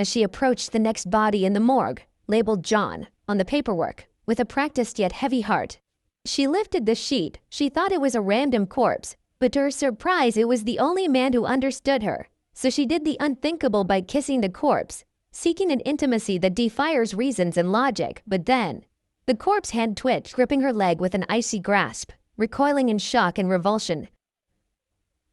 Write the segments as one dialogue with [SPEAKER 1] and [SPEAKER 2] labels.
[SPEAKER 1] as she approached the next body in the morgue, labeled John, on the paperwork, with a practiced yet heavy heart. She lifted the sheet. She thought it was a random corpse, but to her surprise it was the only man who understood her. So she did the unthinkable by kissing the corpse, seeking an intimacy that defies reasons and logic. But then, the corpse hand twitched, gripping her leg with an icy grasp, recoiling in shock and revulsion.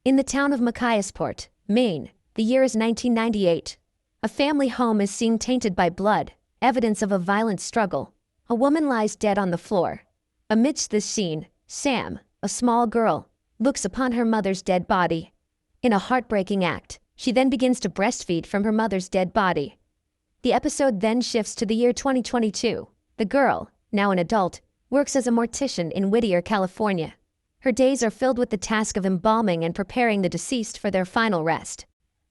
[SPEAKER 1] In the town of Machiasport, Maine, the year is 1998. A family home is seen tainted by blood, evidence of a violent struggle. A woman lies dead on the floor. Amidst this scene, Sam, a small girl, looks upon her mother's dead body. In a heartbreaking act, she then begins to breastfeed from her mother's dead body. The episode then shifts to the year 2022. The girl, now an adult, works as a mortician in Whittier, California. Her days are filled with the task of embalming and preparing the deceased for their final rest.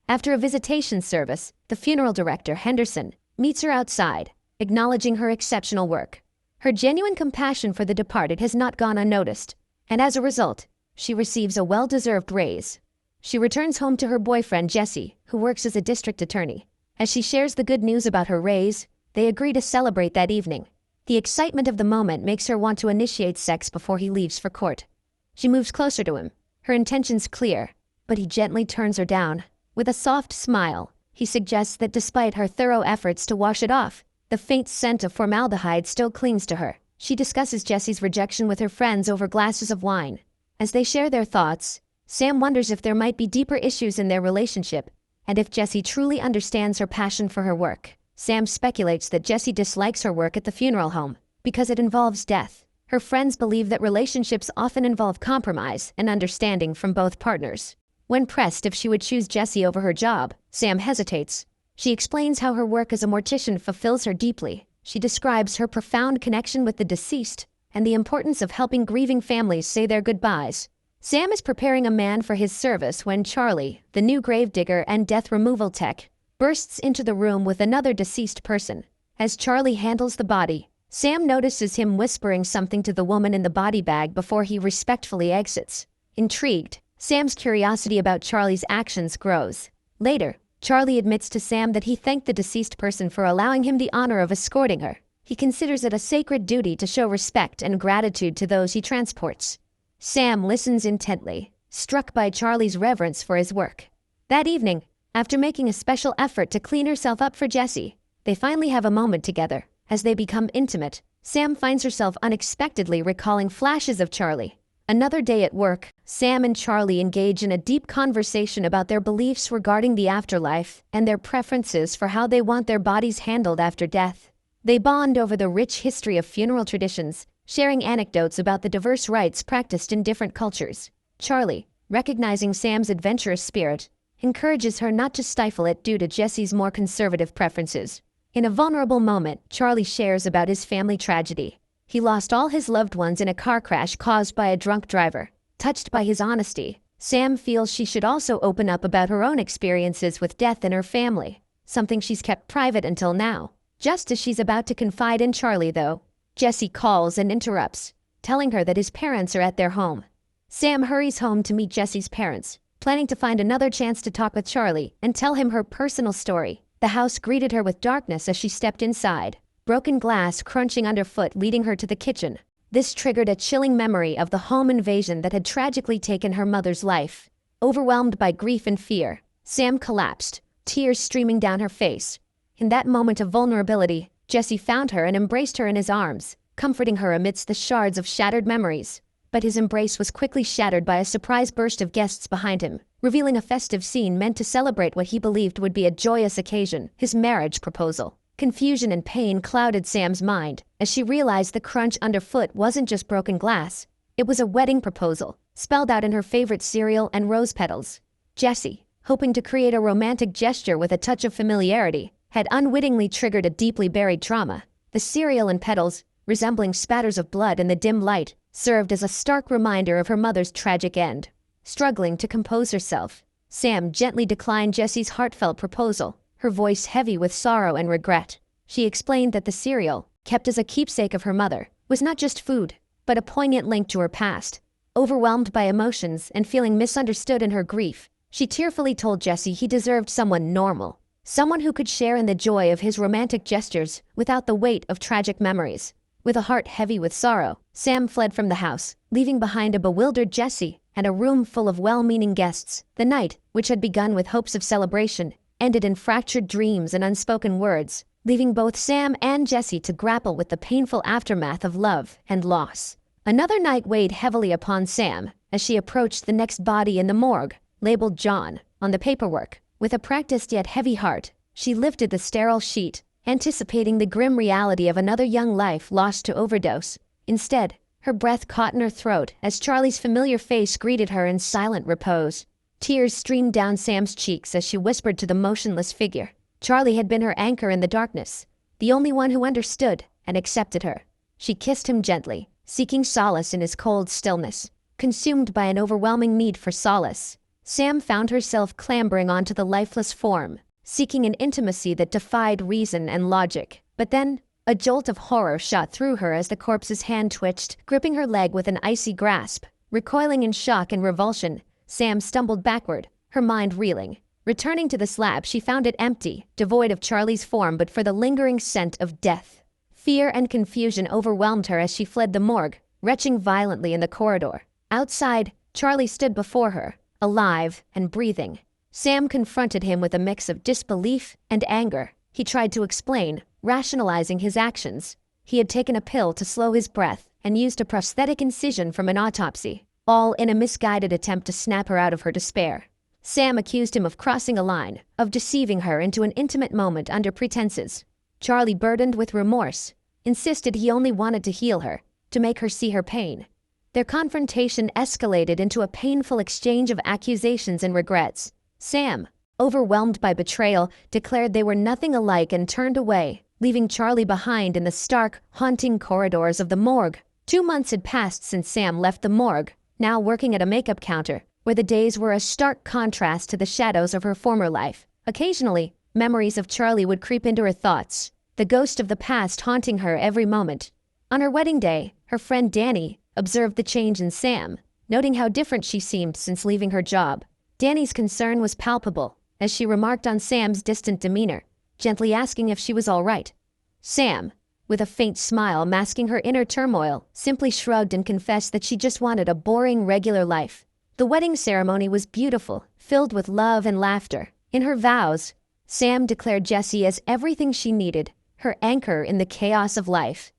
[SPEAKER 1] After a visitation service, the funeral director, Henderson, meets her outside, acknowledging her exceptional work. Her genuine compassion for the departed has not gone unnoticed, and as a result, she receives a well-deserved raise. She returns home to her boyfriend, Jesse, who works as a district attorney. As she shares the good news about her raise, they agree to celebrate that evening. The excitement of the moment makes her want to initiate sex before he leaves for court. She moves closer to him, her intentions clear, but he gently turns her down. With a soft smile, he suggests that despite her thorough efforts to wash it off, the faint scent of formaldehyde still clings to her. She discusses Jesse's rejection with her friends over glasses of wine. As they share their thoughts, Sam wonders if there might be deeper issues in their relationship, and if Jesse truly understands her passion for her work. Sam speculates that Jesse dislikes her work at the funeral home because it involves death. Her friends believe that relationships often involve compromise and understanding from both partners. When pressed if she would choose Jesse over her job, Sam hesitates. She explains how her work as a mortician fulfills her deeply. She describes her profound connection with the deceased and the importance of helping grieving families say their goodbyes. Sam is preparing a man for his service when Charlie, the new gravedigger and death removal tech, bursts into the room with another deceased person. As Charlie handles the body, Sam notices him whispering something to the woman in the body bag before he respectfully exits. Intrigued, Sam's curiosity about Charlie's actions grows. Later, Charlie admits to Sam that he thanked the deceased person for allowing him the honor of escorting her. He considers it a sacred duty to show respect and gratitude to those he transports. Sam listens intently, struck by Charlie's reverence for his work. That evening, after making a special effort to clean herself up for Jesse, they finally have a moment together. As they become intimate, Sam finds herself unexpectedly recalling flashes of Charlie. Another day at work, Sam and Charlie engage in a deep conversation about their beliefs regarding the afterlife and their preferences for how they want their bodies handled after death. They bond over the rich history of funeral traditions, sharing anecdotes about the diverse rites practiced in different cultures. Charlie, recognizing Sam's adventurous spirit, encourages her not to stifle it due to Jesse's more conservative preferences. In a vulnerable moment, Charlie shares about his family tragedy. He lost all his loved ones in a car crash caused by a drunk driver. Touched by his honesty, Sam feels she should also open up about her own experiences with death in her family, something she's kept private until now. Just as she's about to confide in Charlie, though, Jesse calls and interrupts, telling her that his parents are at their home. Sam hurries home to meet Jesse's parents, planning to find another chance to talk with Charlie and tell him her personal story. The house greeted her with darkness as she stepped inside, broken glass crunching underfoot leading her to the kitchen. This triggered a chilling memory of the home invasion that had tragically taken her mother's life. Overwhelmed by grief and fear, Sam collapsed, tears streaming down her face. In that moment of vulnerability, Jesse found her and embraced her in his arms, comforting her amidst the shards of shattered memories. But his embrace was quickly shattered by a surprise burst of guests behind him, revealing a festive scene meant to celebrate what he believed would be a joyous occasion, his marriage proposal. Confusion and pain clouded Sam's mind as she realized the crunch underfoot wasn't just broken glass. It was a wedding proposal, spelled out in her favorite cereal and rose petals. Jesse, hoping to create a romantic gesture with a touch of familiarity, had unwittingly triggered a deeply buried trauma. The cereal and petals, resembling spatters of blood in the dim light, served as a stark reminder of her mother's tragic end. Struggling to compose herself, Sam gently declined Jesse's heartfelt proposal, her voice heavy with sorrow and regret. She explained that the cereal, kept as a keepsake of her mother, was not just food, but a poignant link to her past. Overwhelmed by emotions and feeling misunderstood in her grief, she tearfully told Jesse he deserved someone normal, someone who could share in the joy of his romantic gestures without the weight of tragic memories. With a heart heavy with sorrow, Sam fled from the house, leaving behind a bewildered Jesse and a room full of well-meaning guests. The night, which had begun with hopes of celebration, ended in fractured dreams and unspoken words, leaving both Sam and Jesse to grapple with the painful aftermath of love and loss. Another night weighed heavily upon Sam as she approached the next body in the morgue, labeled John, on the paperwork. With a practiced yet heavy heart, she lifted the sterile sheet, anticipating the grim reality of another young life lost to overdose. Instead, her breath caught in her throat as Charlie's familiar face greeted her in silent repose. Tears streamed down Sam's cheeks as she whispered to the motionless figure. Charlie had been her anchor in the darkness, the only one who understood and accepted her. She kissed him gently, seeking solace in his cold stillness. Consumed by an overwhelming need for solace, Sam found herself clambering onto the lifeless form, seeking an intimacy that defied reason and logic. But then, a jolt of horror shot through her as the corpse's hand twitched, gripping her leg with an icy grasp. Recoiling in shock and revulsion, Sam stumbled backward, her mind reeling. Returning to the slab, she found it empty, devoid of Charlie's form but for the lingering scent of death. Fear and confusion overwhelmed her as she fled the morgue, retching violently in the corridor. Outside, Charlie stood before her, alive and breathing. Sam confronted him with a mix of disbelief and anger. He tried to explain, rationalizing his actions. He had taken a pill to slow his breath and used a prosthetic incision from an autopsy, all in a misguided attempt to snap her out of her despair. Sam accused him of crossing a line, of deceiving her into an intimate moment under pretenses. Charlie, burdened with remorse, insisted he only wanted to heal her, to make her see her pain. Their confrontation escalated into a painful exchange of accusations and regrets. Sam, overwhelmed by betrayal, declared they were nothing alike and turned away, leaving Charlie behind in the stark, haunting corridors of the morgue. 2 months had passed since Sam left the morgue, now working at a makeup counter, where the days were a stark contrast to the shadows of her former life. Occasionally, memories of Charlie would creep into her thoughts, the ghost of the past haunting her every moment. On her wedding day, her friend Danny observed the change in Sam, noting how different she seemed since leaving her job. Danny's concern was palpable, as she remarked on Sam's distant demeanor, gently asking if she was all right. Sam, with a faint smile masking her inner turmoil, simply shrugged and confessed that she just wanted a boring, regular life. The wedding ceremony was beautiful, filled with love and laughter. In her vows, Sam declared Jesse as everything she needed, her anchor in the chaos of life.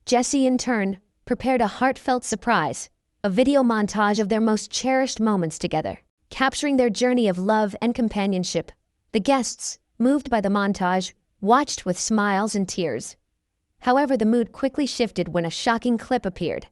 [SPEAKER 1] Jesse, in turn, prepared a heartfelt surprise, a video montage of their most cherished moments together, capturing their journey of love and companionship. The guests, moved by the montage, watched with smiles and tears. However, the mood quickly shifted when a shocking clip appeared,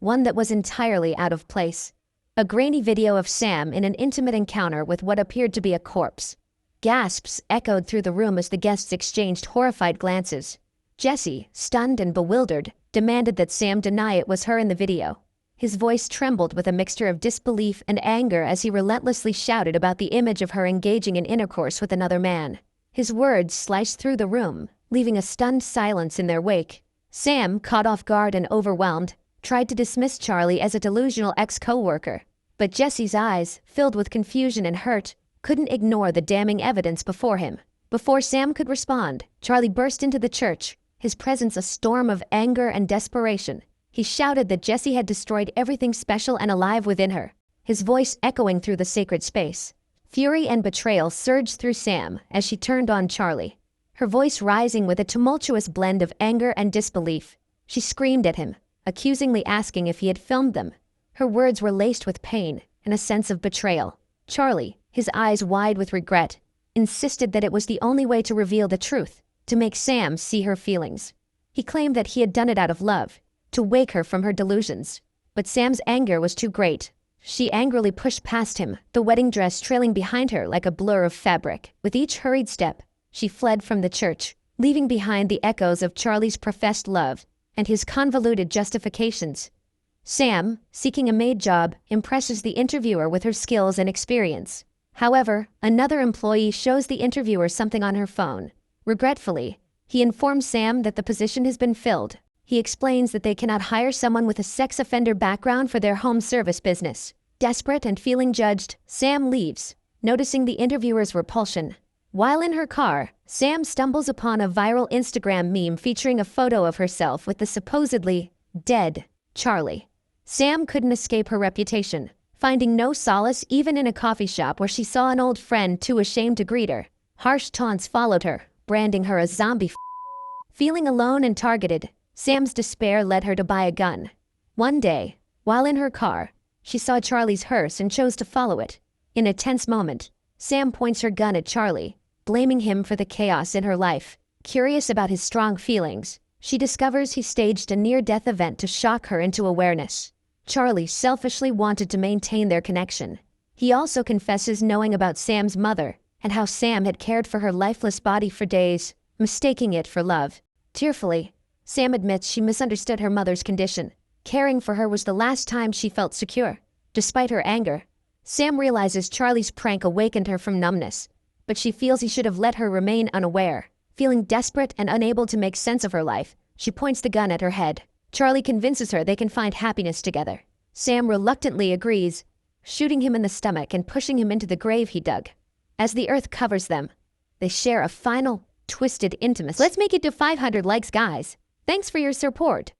[SPEAKER 1] one that was entirely out of place. A grainy video of Sam in an intimate encounter with what appeared to be a corpse. Gasps echoed through the room as the guests exchanged horrified glances. Jesse, stunned and bewildered, demanded that Sam deny it was her in the video. His voice trembled with a mixture of disbelief and anger as he relentlessly shouted about the image of her engaging in intercourse with another man. His words sliced through the room, leaving a stunned silence in their wake. Sam, caught off guard and overwhelmed, tried to dismiss Charlie as a delusional ex-co-worker. But Jesse's eyes, filled with confusion and hurt, couldn't ignore the damning evidence before him. Before Sam could respond, Charlie burst into the church, his presence a storm of anger and desperation. He shouted that Jesse had destroyed everything special and alive within her, his voice echoing through the sacred space. Fury and betrayal surged through Sam as she turned on Charlie, her voice rising with a tumultuous blend of anger and disbelief. She screamed at him, accusingly asking if he had filmed them. Her words were laced with pain and a sense of betrayal. Charlie, his eyes wide with regret, insisted that it was the only way to reveal the truth, to make Sam see her feelings. He claimed that he had done it out of love, to wake her from her delusions. But Sam's anger was too great. She angrily pushed past him, the wedding dress trailing behind her like a blur of fabric. With each hurried step, she fled from the church, leaving behind the echoes of Charlie's professed love and his convoluted justifications. Sam, seeking a maid job, impresses the interviewer with her skills and experience. However, another employee shows the interviewer something on her phone. Regretfully, he informs Sam that the position has been filled. He explains that they cannot hire someone with a sex offender background for their home service business. Desperate and feeling judged, Sam leaves, noticing the interviewer's repulsion. While in her car, Sam stumbles upon a viral Instagram meme featuring a photo of herself with the supposedly dead Charlie. Sam couldn't escape her reputation, finding no solace even in a coffee shop where she saw an old friend too ashamed to greet her. Harsh taunts followed her, branding her a zombie. Feeling alone and targeted, Sam's despair led her to buy a gun. One day, while in her car, she saw Charlie's hearse and chose to follow it. In a tense moment, Sam points her gun at Charlie, blaming him for the chaos in her life. Curious about his strong feelings, she discovers he staged a near-death event to shock her into awareness. Charlie selfishly wanted to maintain their connection. He also confesses knowing about Sam's mother and how Sam had cared for her lifeless body for days, mistaking it for love. Tearfully, Sam admits she misunderstood her mother's condition. Caring for her was the last time she felt secure. Despite her anger, Sam realizes Charlie's prank awakened her from numbness, but she feels he should have let her remain unaware. Feeling desperate and unable to make sense of her life, she points the gun at her head. Charlie convinces her they can find happiness together. Sam reluctantly agrees, shooting him in the stomach and pushing him into the grave he dug. As the earth covers them, they share a final, twisted intimacy. Let's make it to 500 likes, guys. Thanks for your support.